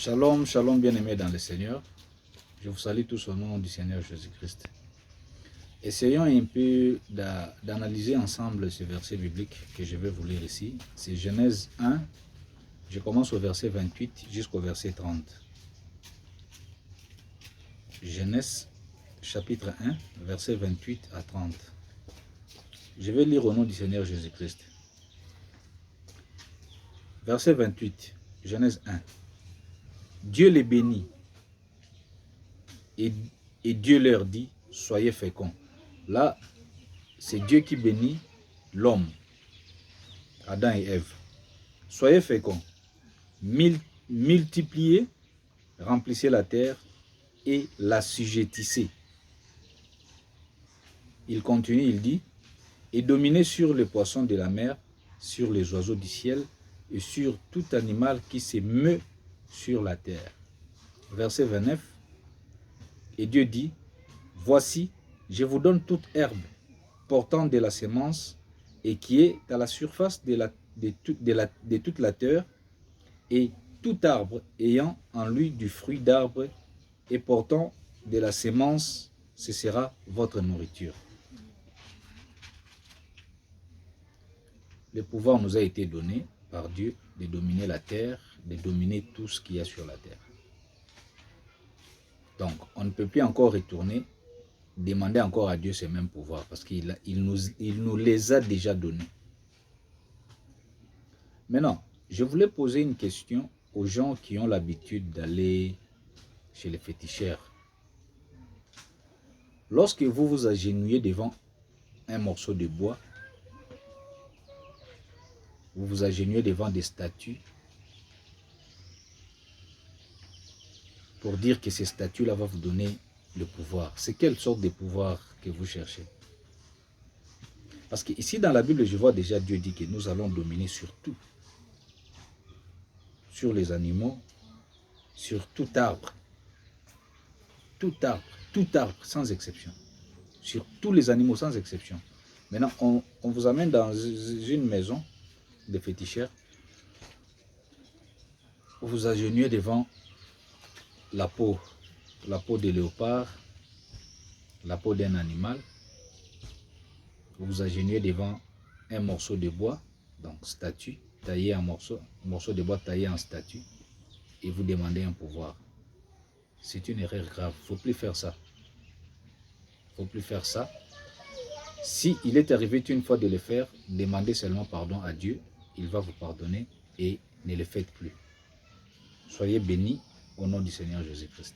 Shalom, shalom bien-aimés dans le Seigneur. Je vous salue tous au nom du Seigneur Jésus-Christ. Essayons un peu d'analyser ensemble ce verset biblique que je vais vous lire ici. C'est Genèse 1, je commence au verset 28 jusqu'au verset 30. Genèse chapitre 1, verset 28 à 30. Je vais lire au nom du Seigneur Jésus-Christ. Verset 28, Genèse 1. Dieu les bénit et Dieu leur dit, soyez féconds. Là, c'est Dieu qui bénit l'homme, Adam et Ève. Soyez féconds, multipliez, remplissez la terre et l'assujettissez. Il continue, il dit, et dominez sur les poissons de la mer, sur les oiseaux du ciel et sur tout animal qui se meut sur la terre. Verset 29. Et Dieu dit, voici, je vous donne toute herbe portant de la semence et qui est à la surface de toute la terre, et tout arbre ayant en lui du fruit d'arbre et portant de la semence, ce sera votre nourriture. Le pouvoir nous a été donné par Dieu de dominer la terre, de dominer tout ce qu'il y a sur la terre. Donc, on ne peut plus encore retourner, demander encore à Dieu ces mêmes pouvoirs, parce qu'il nous les a déjà donnés. Maintenant, je voulais poser une question aux gens qui ont l'habitude d'aller chez les féticheurs. Lorsque vous vous agenouillez devant un morceau de bois, vous vous agenouillez devant des statues, pour dire que ces statues-là vont vous donner le pouvoir. C'est quelle sorte de pouvoir que vous cherchez? Parce que ici dans la Bible, je vois déjà Dieu dit que nous allons dominer sur tout. Sur les animaux, sur tout arbre. Tout arbre, sans exception. Sur tous les animaux, sans exception. Maintenant, on vous amène dans une maison de féticheurs. Vous vous agenouillez devant la peau de léopard, la peau d'un animal. Vous vous agenouillez devant un morceau de bois, donc statue, taillé en morceau de bois taillé en statue, et vous demandez un pouvoir. C'est une erreur grave. Il ne faut plus faire ça. Il ne faut plus faire ça. Si il est arrivé une fois de le faire, demandez seulement pardon à Dieu. Il va vous pardonner et ne le faites plus. Soyez bénis au nom du Seigneur Jésus-Christ.